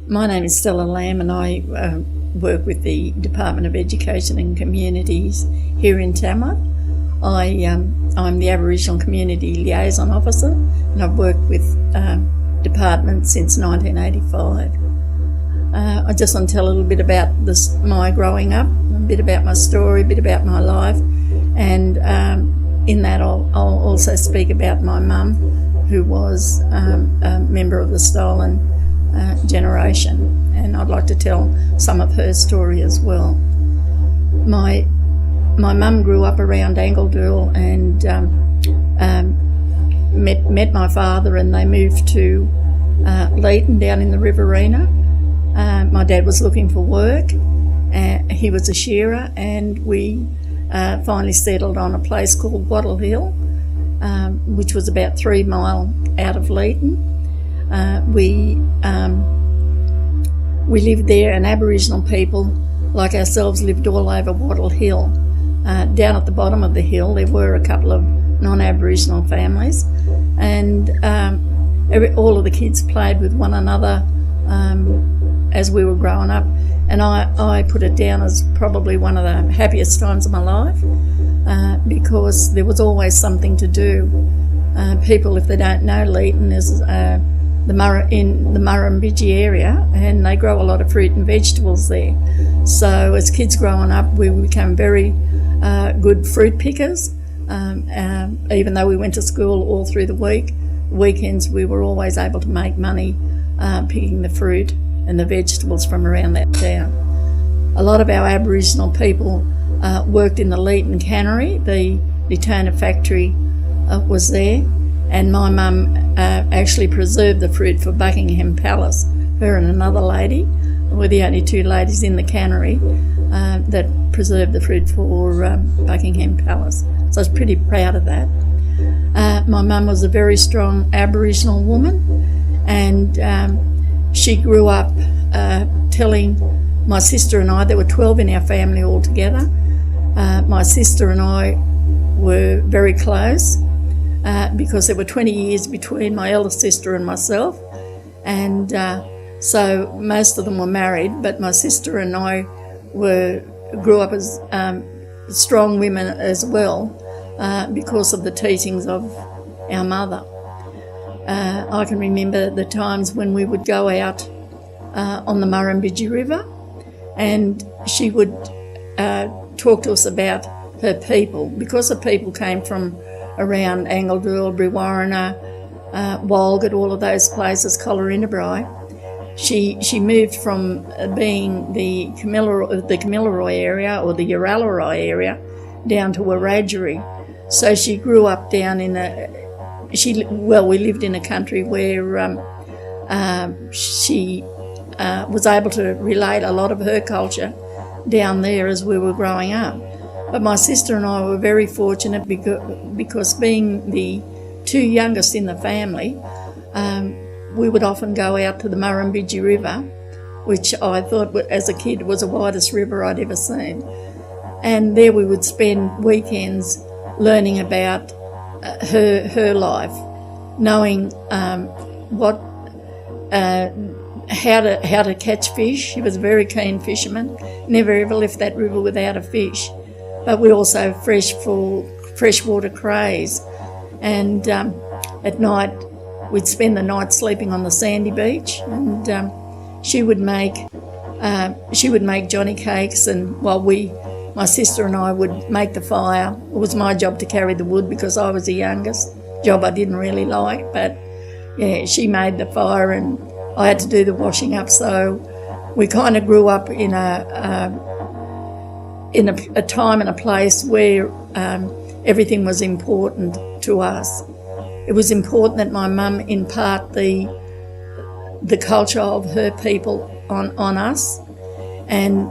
My name is Stella and I work with the Department of Education and Communities here in Tamworth. I'm the Aboriginal Community Liaison Officer, and I've worked with departments since 1985. I just want to tell a little bit about my growing up, a bit about my story, a bit about my life, and in that I'll also speak about my mum, who was a member of the stolen generation, and I'd like to tell some of her story as well. My mum grew up around Angledool and met my father, and they moved to Leeton down in the Riverina. My dad was looking for work. He was a shearer, and we finally settled on a place called Wattle Hill, which was about 3 miles out of Leeton. We lived there, and Aboriginal people like ourselves lived all over Wattle Hill. Down at the bottom of the hill there were a couple of non-Aboriginal families, and all of the kids played with one another as we were growing up, and I put it down as probably one of the happiest times of my life because there was always something to do. People, if they don't know, Leeton is in the Murrumbidgee area, and they grow a lot of fruit and vegetables there. So as kids growing up, we became very good fruit pickers. Even though we went to school all through the week, weekends we were always able to make money picking the fruit and the vegetables from around that town. A lot of our Aboriginal people worked in the Leeton cannery. The toner factory was there, and my mum actually preserved the fruit for Buckingham Palace. Her and another lady were the only two ladies in the cannery that preserved the fruit for Buckingham Palace. So I was pretty proud of that. My mum was a very strong Aboriginal woman, and she grew up telling my sister and I, there were 12 in our family altogether. My sister and I were very close because there were 20 years between my elder sister and myself, and so most of them were married, but my sister and I grew up as strong women as well because of the teachings of our mother. I can remember the times when we would go out on the Murrumbidgee River, and she would talk to us about her people, because the people came from around Angledool, Brewarrina, Walgett, all of those places, Collarinabri. She moved from being the Kamilaroi area or the Yarrallaroi area down to Wiradjuri. So she grew up down in we lived in a country where she was able to relate a lot of her culture down there as we were growing up. But my sister and I were very fortunate because being the two youngest in the family, we would often go out to the Murrumbidgee River, which I thought as a kid was the widest river I'd ever seen. And there we would spend weekends learning about her life, knowing how to catch fish. She was a very keen fisherman, never ever left that river without a fish. But we also fished for freshwater crays, and at night we'd spend the night sleeping on the sandy beach, and she would make Johnny cakes, and while my sister and I would make the fire. It was my job to carry the wood because I was the youngest, job I didn't really like, but yeah, she made the fire and I had to do the washing up. So we kind of grew up in a time and a place where everything was important to us. It was important that my mum impart the culture of her people on us, and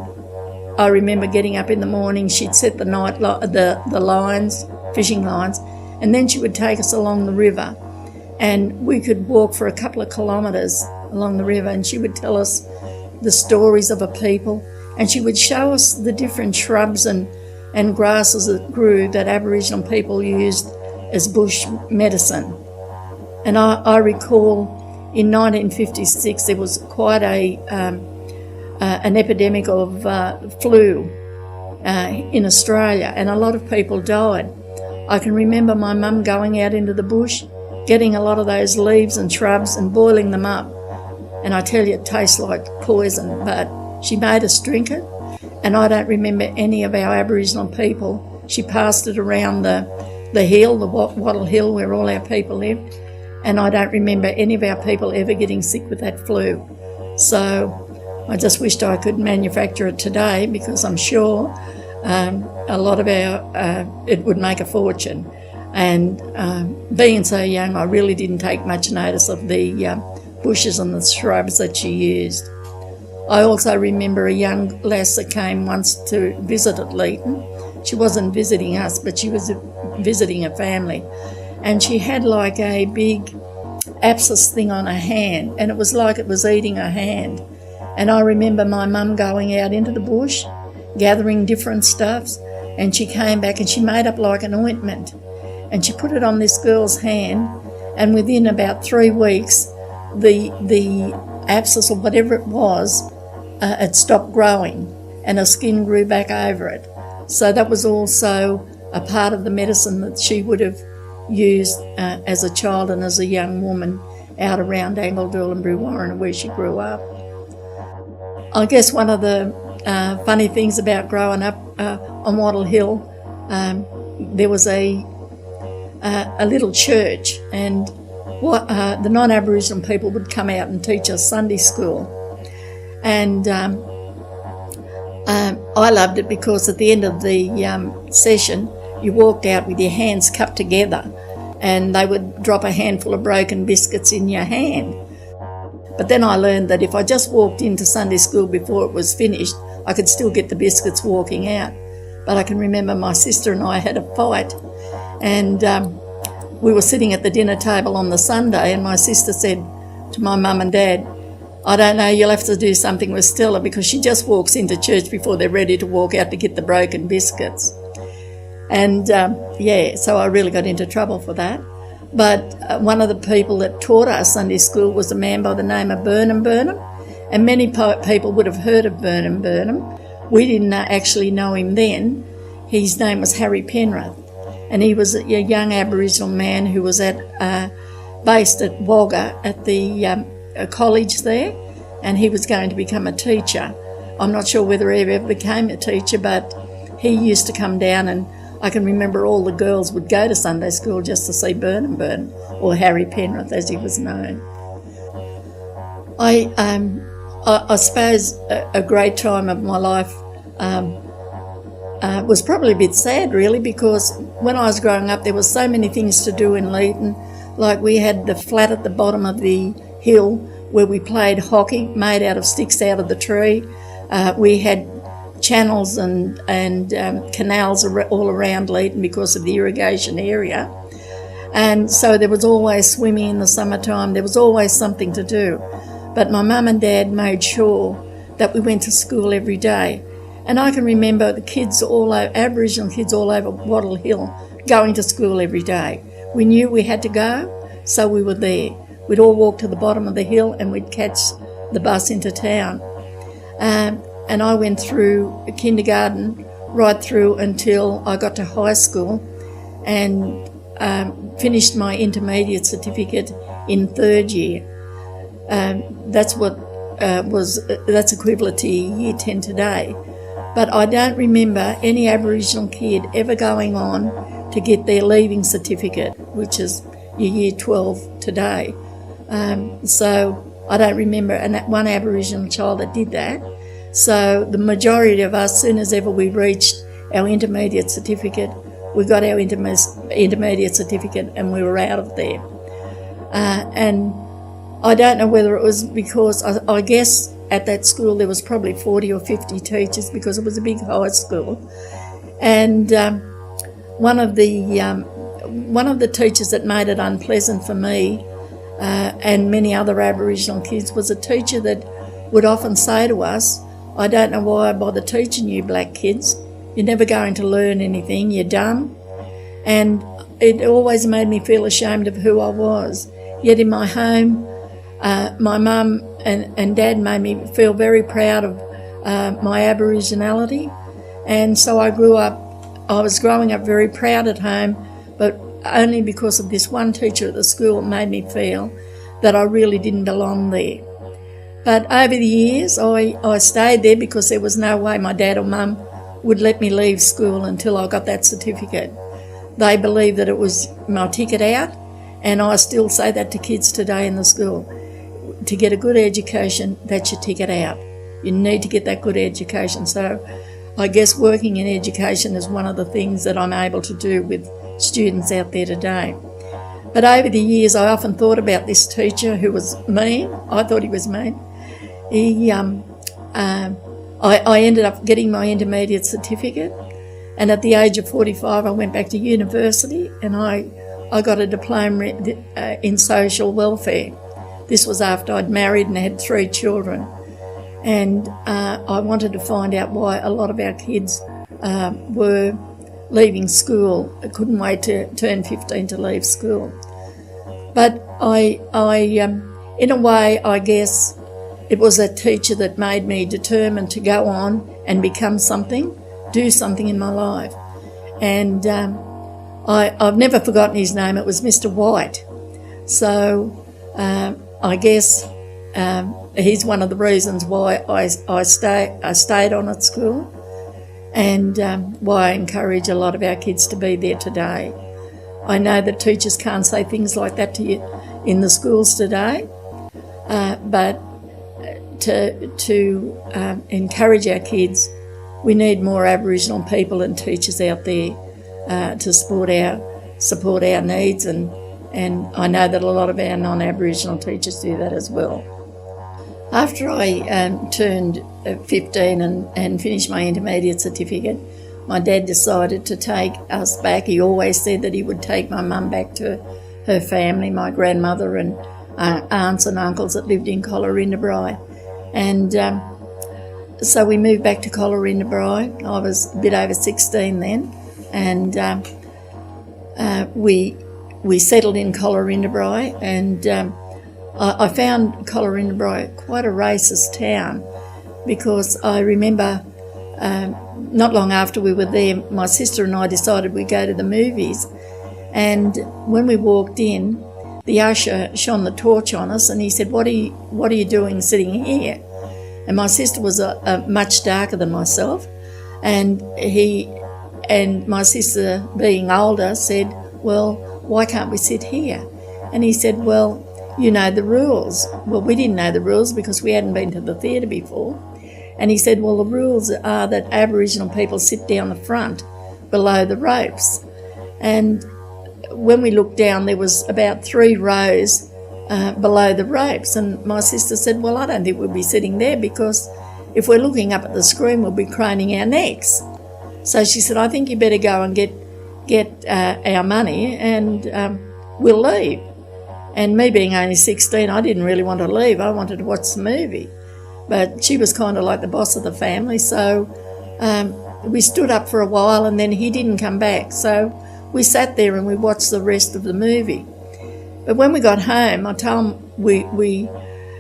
I remember getting up in the morning. She'd set the lines, fishing lines, and then she would take us along the river, and we could walk for a couple of kilometres along the river, and she would tell us the stories of a people, and she would show us the different shrubs and grasses that grew that Aboriginal people used as bush medicine. And I recall in 1956 there was quite an epidemic of flu in Australia, and a lot of people died. I can remember my mum going out into the bush, getting a lot of those leaves and shrubs and boiling them up. And I tell you, it tastes like poison, but she made us drink it. And I don't remember any of our Aboriginal people. She passed it around the hill, the Wattle Hill, where all our people lived. And I don't remember any of our people ever getting sick with that flu. So I just wished I could manufacture it today, because I'm sure a lot of it would make a fortune. And being so young, I really didn't take much notice of the bushes and the shrubs that she used. I also remember a young lass that came once to visit at Leeton. She wasn't visiting us, but she was visiting a family. And she had like a big abscess thing on her hand, and it was like it was eating her hand. And I remember my mum going out into the bush, gathering different stuffs, and she came back and she made up like an ointment. And she put it on this girl's hand, and within about 3 weeks, the abscess or whatever it was, it stopped growing, and her skin grew back over it. So that was also a part of the medicine that she would have used as a child and as a young woman out around Angledool and Brewarrina, where she grew up. I guess one of the funny things about growing up on Wattle Hill, there was a little church, and the non-Aboriginal people would come out and teach us Sunday school. And I loved it because at the end of the session, you walked out with your hands cupped together, and they would drop a handful of broken biscuits in your hand. But then I learned that if I just walked into Sunday school before it was finished, I could still get the biscuits walking out. But I can remember my sister and I had a fight, and we were sitting at the dinner table on the Sunday, and my sister said to my mum and dad, "I don't know, you'll have to do something with Stella, because she just walks into church before they're ready to walk out to get the broken biscuits." And so I really got into trouble for that. But one of the people that taught us Sunday school was a man by the name of Burnham, and many people would have heard of Burnham. We didn't actually know him then. His name was Harry Penrith, and he was a young Aboriginal man who was based at Wagga at the college there, and he was going to become a teacher. I'm not sure whether he ever became a teacher, but he used to come down, and I can remember all the girls would go to Sunday school just to see Burnham, or Harry Penrith as he was known. I suppose a great time of my life was probably a bit sad, really, because when I was growing up there were so many things to do in Leeton. Like, we had the flat at the bottom of the hill where we played hockey made out of sticks out of the tree. We had channels and canals all around Leeton because of the irrigation area. And so there was always swimming in the summertime. There was always something to do. But my mum and dad made sure that we went to school every day. And I can remember the kids Aboriginal kids all over Wattle Hill going to school every day. We knew we had to go, so we were there. We'd all walk to the bottom of the hill and we'd catch the bus into town. And I went through kindergarten right through until I got to high school, and finished my intermediate certificate in 3rd year. That's equivalent to year 10 today. But I don't remember any Aboriginal kid ever going on to get their leaving certificate, which is your year 12 today. So I don't remember one Aboriginal child that did that. So the majority of us, as soon as ever we reached our intermediate certificate, we got our intermediate certificate and we were out of there. And I don't know whether it was because, I guess at that school there was probably 40 or 50 teachers because it was a big high school. And one of the teachers that made it unpleasant for me and many other Aboriginal kids was a teacher that would often say to us, "I don't know why I bother teaching you black kids. You're never going to learn anything, you're dumb." And it always made me feel ashamed of who I was. Yet in my home, My mum and dad made me feel very proud of my Aboriginality, and so I was growing up very proud at home, but only because of this one teacher at the school made me feel that I really didn't belong there. But over the years, I stayed there because there was no way my dad or mum would let me leave school until I got that certificate. They believed that it was my ticket out, and I still say that to kids today in the school. To get a good education, that's your ticket out. You need to get that good education. So I guess working in education is one of the things that I'm able to do with students out there today. But over the years, I often thought about this teacher who was mean. I thought he was mean. I ended up getting my intermediate certificate, and at the age of 45 I went back to university, and I got a diploma in social welfare. This was after I'd married and had 3 children, and I wanted to find out why a lot of our kids were leaving school. I couldn't wait to turn 15 to leave school. But I in a way, I guess it was that teacher that made me determined to go on and become something, do something in my life. And I've never forgotten his name. It was Mr. White. So I guess he's one of the reasons why I stayed on at school, and why I encourage a lot of our kids to be there today. I know that teachers can't say things like that to you in the schools today, but to encourage our kids, we need more Aboriginal people and teachers out there to support our needs, and I know that a lot of our non-Aboriginal teachers do that as well. After I turned 15 and finished my intermediate certificate, my dad decided to take us back. He always said that he would take my mum back to her family, my grandmother and aunts and uncles that lived in Colarindabri. And so we moved back to Colarindabri. I was a bit over 16 then, and we settled in Colarindabri, and I found Colarindabri quite a racist town, because I remember not long after we were there, my sister and I decided we'd go to the movies, and when we walked in, the usher shone the torch on us, and he said, what are you doing sitting here? And my sister was much darker than myself, and my sister, being older, said, well, why can't we sit here? And he said, well, you know the rules. Well, we didn't know the rules because we hadn't been to the theatre before. And he said, well, the rules are that Aboriginal people sit down the front below the ropes. And when we looked down, there was about 3 rows below the ropes. And my sister said, well, I don't think we'll be sitting there, because if we're looking up at the screen, we'll be craning our necks. So she said, I think you better go and get our money, and we'll leave. And me being only 16, I didn't really want to leave. I wanted to watch the movie. But she was kind of like the boss of the family, so we stood up for a while, and then he didn't come back. So we sat there and we watched the rest of the movie. But when we got home, I told him we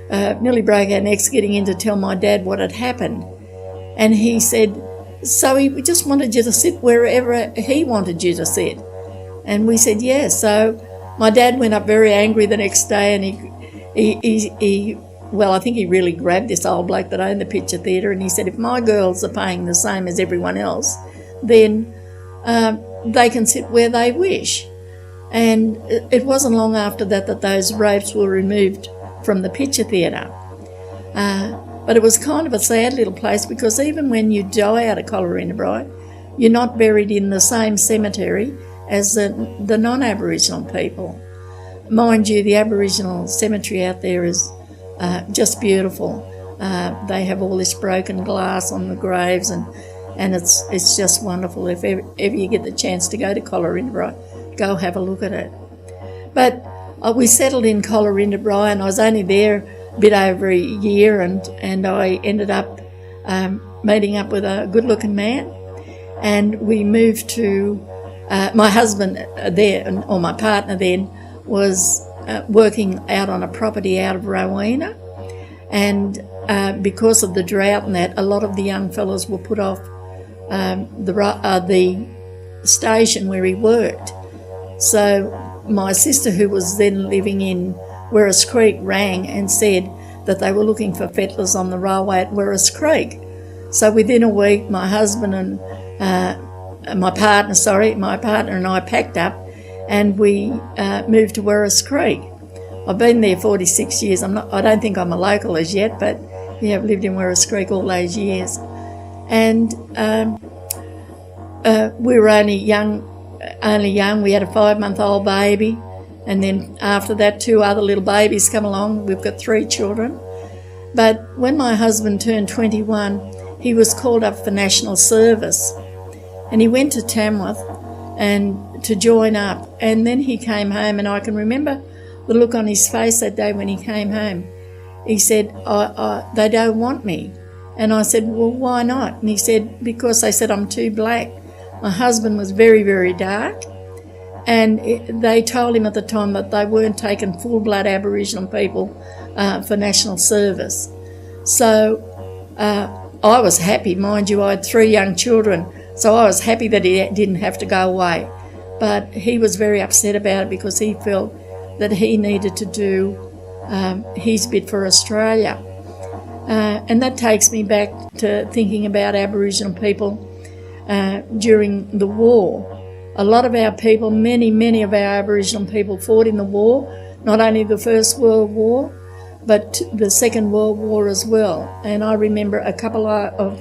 nearly broke our necks getting in to tell my dad what had happened. And he said, so he just wanted you to sit wherever he wanted you to sit. And we said, yeah. So my dad went up very angry the next day, and he well, I think he really grabbed this old bloke that owned the picture theatre, and he said, if my girls are paying the same as everyone else, then they can sit where they wish. And it wasn't long after that those ropes were removed from the picture theatre. But it was kind of a sad little place, because even when you die out of Colarindabri, you're not buried in the same cemetery as the non-Aboriginal people. Mind you, the Aboriginal cemetery out there is just beautiful. They have all this broken glass on the graves, and it's just wonderful. If ever you get the chance to go to Colarindabri, go have a look at it. But we settled in Colarindabri, and I was only there a bit over a year, and I ended up meeting up with a good-looking man, and we moved to my husband there, or my partner then, was working out on a property out of Rowena, and because of the drought and that, a lot of the young fellas were put off the station where he worked. So my sister, who was then living in Werris Creek, rang and said that they were looking for fettlers on the railway at Werris Creek. So within a week, my husband and my partner and I packed up, and we moved to Werris Creek. I've been there 46 years. I don't think I'm a local as yet, but yeah, I've lived in Werris Creek all those years. And we were only young. We had a 5-month-old baby, and then after that 2 other little babies come along. We've got 3 children. But when my husband turned 21, he was called up for national service, and he went to Tamworth and to join up, and then he came home, and I can remember the look on his face that day when he came home. He said, they don't want me. And I said, well, why not? And he said, because they said I'm too black. My husband was very, very dark, and they told him at the time that they weren't taking full-blood Aboriginal people for national service. So I was happy, mind you. I had 3 young children, so I was happy that he didn't have to go away. But he was very upset about it because he felt that he needed to do his bit for Australia. And that takes me back to thinking about Aboriginal people during the war. A lot of our people, many of our Aboriginal people fought in the war, not only the First World War, but the Second World War as well. And I remember a couple of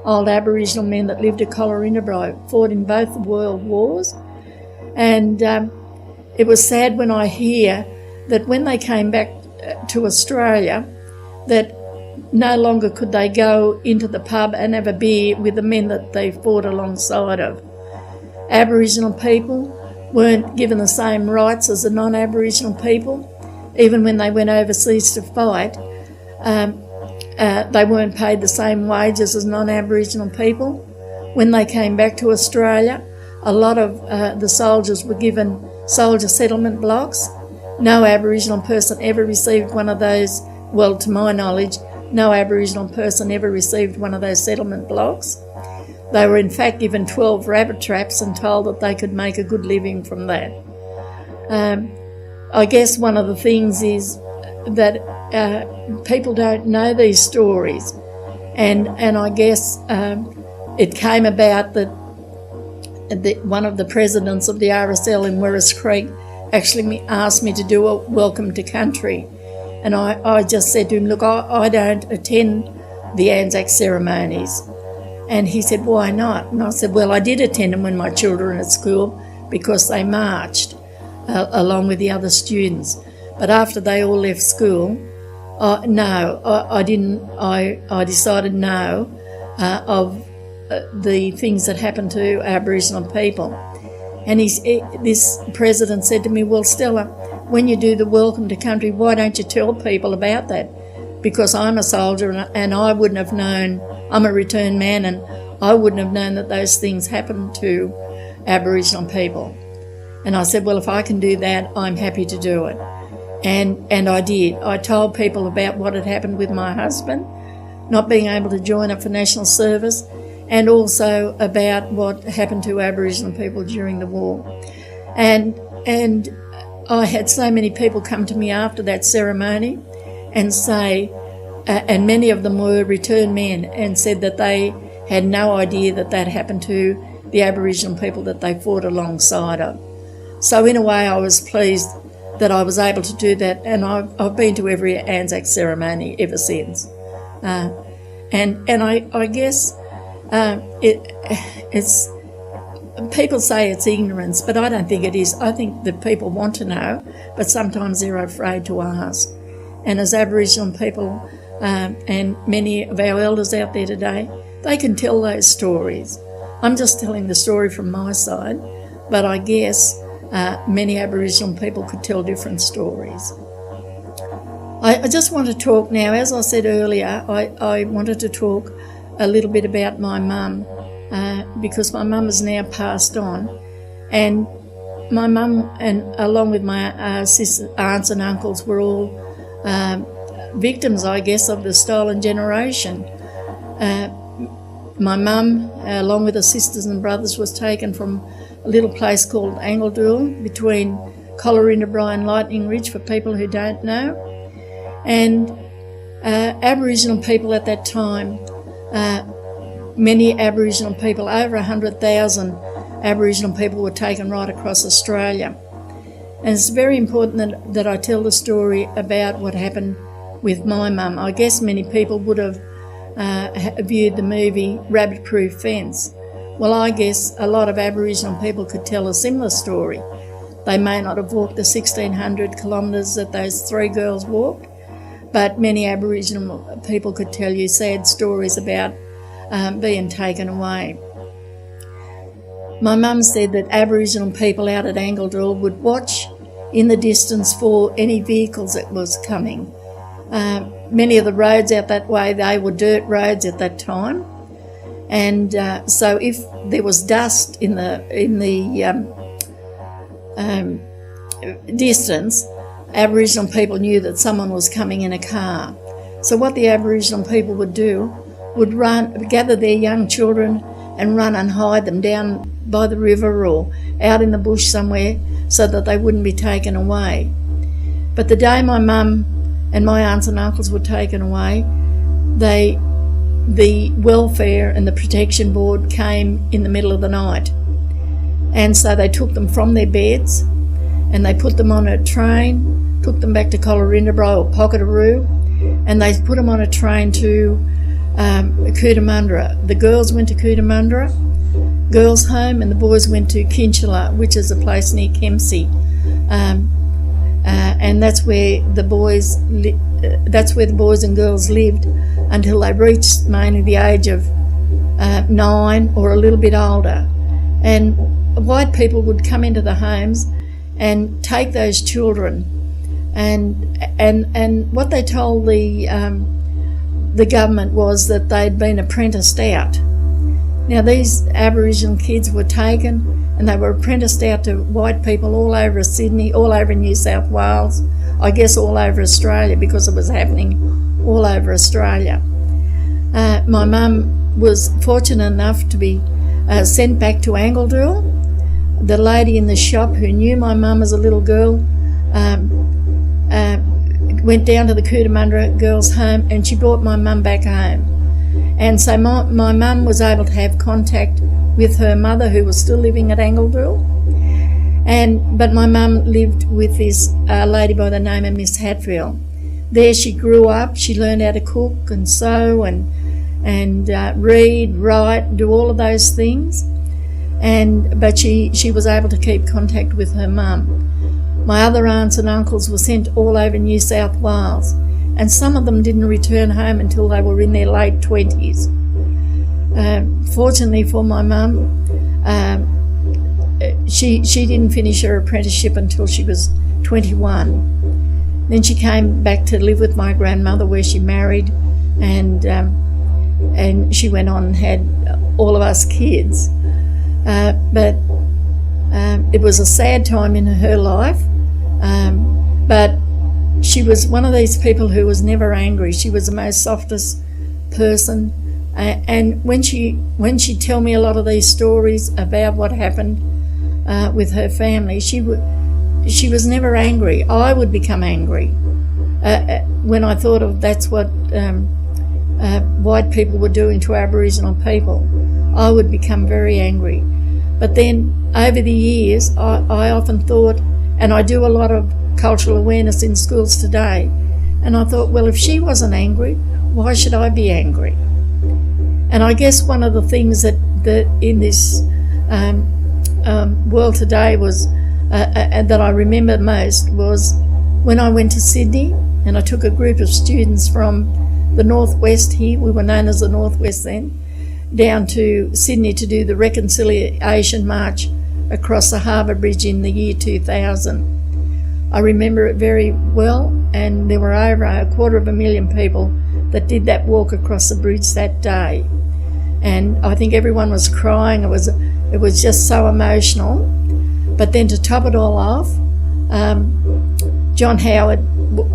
old Aboriginal men that lived at Collarinabro fought in both the world wars. And it was sad when I hear that when they came back to Australia, that no longer could they go into the pub and have a beer with the men that they fought alongside of. Aboriginal people weren't given the same rights as the non-Aboriginal people. Even when they went overseas to fight, they weren't paid the same wages as non-Aboriginal people. When they came back to Australia, a lot of the soldiers were given soldier settlement blocks. No Aboriginal person ever received one of those, well, to my knowledge, no Aboriginal person ever received one of those settlement blocks. They were in fact given 12 rabbit traps and told that they could make a good living from that. I guess one of the things is that people don't know these stories, and I guess it came about that one of the presidents of the RSL in Werris Creek actually asked me to do a welcome to country. And I just said to him, look, I don't attend the Anzac ceremonies. And he said, why not? And I said, well, I did attend them when my children were at school because they marched along with the other students. But after they all left school, I didn't. I decided no of the things that happened to Aboriginal people. And this president said to me, well, Stella, when you do the welcome to country, why don't you tell people about that? Because I'm a soldier and I wouldn't have known, I'm a returned man, and I wouldn't have known that those things happened to Aboriginal people. And I said, well, if I can do that, I'm happy to do it. And I did. I told people about what had happened with my husband, not being able to join up for national service, and also about what happened to Aboriginal people during the war. And I had so many people come to me after that ceremony and say, and many of them were returned men, and said that they had no idea that that happened to the Aboriginal people that they fought alongside of. So in a way I was pleased that I was able to do that, and I've been to every Anzac ceremony ever since. And I guess it's people say it's ignorance, but I don't think it is. I think that people want to know, but sometimes they're afraid to ask. And as Aboriginal people and many of our elders out there today, they can tell those stories. I'm just telling the story from my side, but I guess many Aboriginal people could tell different stories. I just want to talk now, as I said earlier, I wanted to talk a little bit about my mum, because my mum has now passed on, and my mum and along with my aunts and uncles were all victims, I guess, of the stolen generation. My mum, along with her sisters and brothers, was taken from a little place called Angledool between Collarinda and Lightning Ridge, for people who don't know. And Aboriginal people at that time, many Aboriginal people, over 100,000 Aboriginal people were taken right across Australia. And it's very important that I tell the story about what happened with my mum. I guess many people would have viewed the movie Rabbit Proof Fence. Well, I guess a lot of Aboriginal people could tell a similar story. They may not have walked the 1,600 kilometres that those three girls walked, but many Aboriginal people could tell you sad stories about being taken away. My mum said that Aboriginal people out at Angledool would watch in the distance for any vehicles that was coming. Many of the roads out that way, they were dirt roads at that time, and so if there was dust in the distance, Aboriginal people knew that someone was coming in a car. So what the Aboriginal people would do would gather their young children and run and hide them down by the river or out in the bush somewhere so that they wouldn't be taken away. But the day my mum and my aunts and uncles were taken away, the Welfare and the Protection Board came in the middle of the night. And so they took them from their beds and they put them on a train, took them back to Collarinda or Pocketaroo, and they put them on a train to Cootamundra. The girls went to Cootamundra Girls' Home, and the boys went to Kinchela, which is a place near Kempsey, and that's where the boys and girls lived until they reached mainly the age of 9 or a little bit older. And white people would come into the homes and take those children, and what they told the government was that they'd been apprenticed out. Now these Aboriginal kids were taken and they were apprenticed out to white people all over Sydney, all over New South Wales, I guess all over Australia, because it was happening all over Australia. My mum was fortunate enough to be sent back to Angledool. The lady in the shop who knew my mum as a little girl went down to the Cootamundra Girls' Home and she brought my mum back home. And so my mum was able to have contact with her mother, who was still living at Angledool. But my mum lived with this lady by the name of Miss Hatfield. There she grew up. She learned how to cook and sew and read, write, do all of those things. But she was able to keep contact with her mum. My other aunts and uncles were sent all over New South Wales, and some of them didn't return home until they were in their late 20s. Fortunately for my mum, she didn't finish her apprenticeship until she was 21. Then she came back to live with my grandmother, where she married, and she went on and had all of us kids. But it was a sad time in her life, but she was one of these people who was never angry. She was the most softest person, and when she'd tell me a lot of these stories about what happened with her family, she was never angry. I would become angry when I thought of that's what white people were doing to Aboriginal people. I would become very angry. But then over the years, I often thought, and I do a lot of cultural awareness in schools today, and I thought, well, if she wasn't angry, why should I be angry? And I guess one of the things that in this world today was, that I remember most, was when I went to Sydney and I took a group of students from the northwest here, we were known as the northwest then, down to Sydney to do the Reconciliation March across the Harbour Bridge in the year 2000. I remember it very well, and there were over 250,000 people that did that walk across the bridge that day. And I think everyone was crying. It was just so emotional. But then to top it all off, John Howard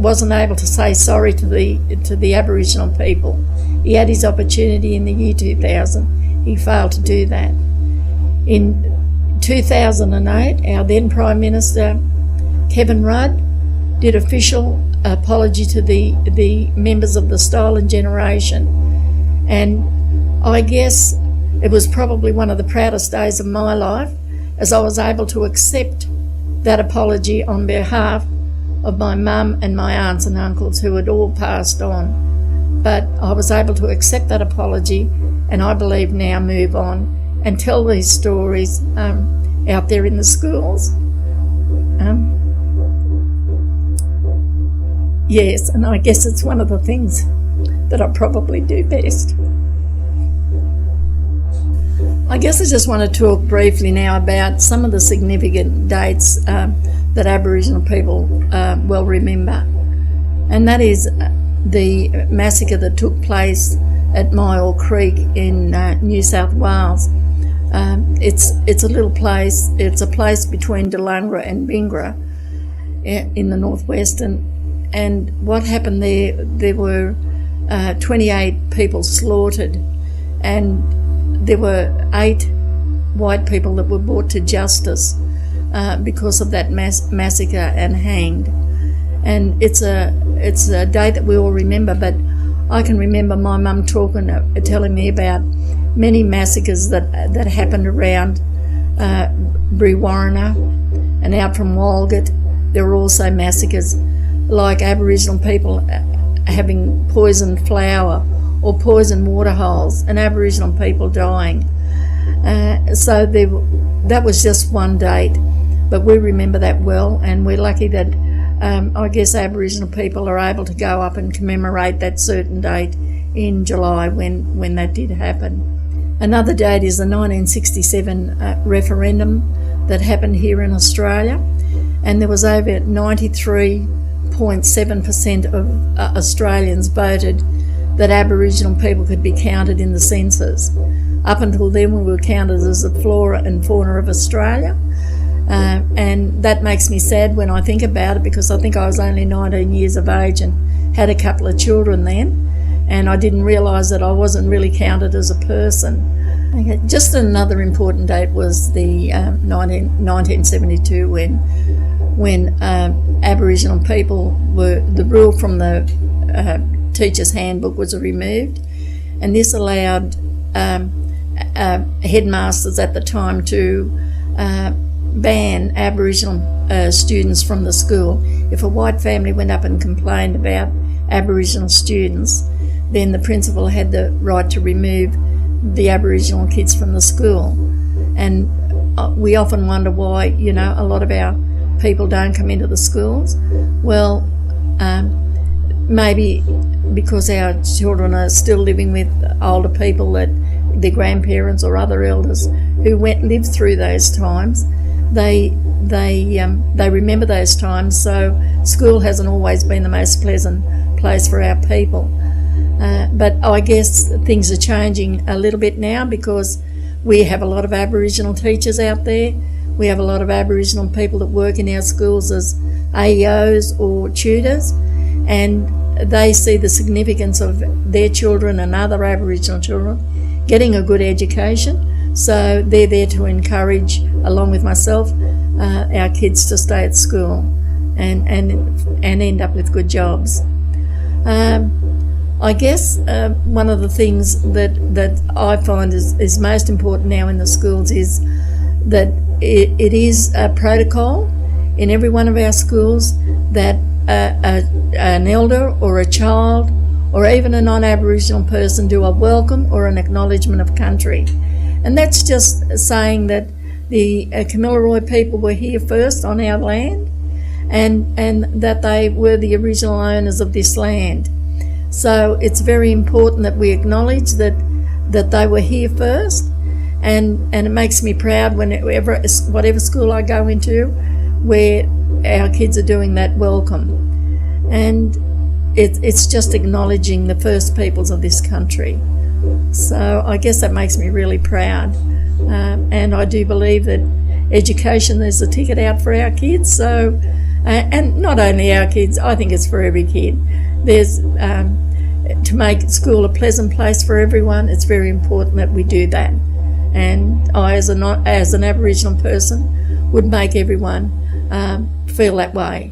wasn't able to say sorry to the Aboriginal people. He had his opportunity in the year 2000. He failed to do that. In 2008, our then Prime Minister, Kevin Rudd, did official apology to the members of the stolen generation. And I guess it was probably one of the proudest days of my life, as I was able to accept that apology on behalf of my mum and my aunts and uncles who had all passed on. But I was able to accept that apology, and I believe now move on and tell these stories out there in the schools. Yes, and I guess it's one of the things that I probably do best. I guess I just want to talk briefly now about some of the significant dates that Aboriginal people well remember. And that is the massacre that took place at Myall Creek in New South Wales. It's a little place, it's a place between Delungra and Bingra in the northwest. And what happened there were 28 people slaughtered, and there were 8 white people that were brought to justice because of that massacre and hanged. And it's a day that we all remember, but I can remember my mum telling me about many massacres that happened around Brewarrina and out from Walgett. There were also massacres like Aboriginal people having poisoned flour or poisoned water holes, and Aboriginal people dying. So that was just one date, but we remember that well, and we're lucky that I guess Aboriginal people are able to go up and commemorate that certain date in July when that did happen. Another date is the 1967 referendum that happened here in Australia, and there was over 93.7% of Australians voted that Aboriginal people could be counted in the census. Up until then, we were counted as the flora and fauna of Australia, and that makes me sad when I think about it, because I think I was only 19 years of age and had a couple of children then, and I didn't realise that I wasn't really counted as a person. Okay. Just another important date was the 1972 when Aboriginal people the rule from the teacher's handbook was removed, and this allowed headmasters at the time to ban Aboriginal students from the school. If a white family went up and complained about Aboriginal students, then the principal had the right to remove the Aboriginal kids from the school. And we often wonder why, a lot of our people don't come into the schools. Well, maybe because our children are still living with older people, that their grandparents or other elders who lived through those times, they remember those times. So school hasn't always been the most pleasant place for our people. But I guess things are changing a little bit now, because we have a lot of Aboriginal teachers out there. We have a lot of Aboriginal people that work in our schools as AEOs or tutors, and they see the significance of their children and other Aboriginal children getting a good education. So they're there to encourage, along with myself, our kids to stay at school and end up with good jobs. I guess one of the things that I find is most important now in the schools is that it is a protocol in every one of our schools that an elder or a child or even a non-Aboriginal person do a welcome or an acknowledgement of country. And that's just saying that the Kamilaroi people were here first on our land, and that they were the original owners of this land. So it's very important that we acknowledge that they were here first, and it makes me proud whatever school I go into where our kids are doing that welcome. And it's just acknowledging the first peoples of this country. So I guess that makes me really proud. And I do believe that education, there's a ticket out for our kids. So, and not only our kids, I think it's for every kid. There's to make school a pleasant place for everyone. It's very important that we do that. And I, as an Aboriginal person, would make everyone feel that way.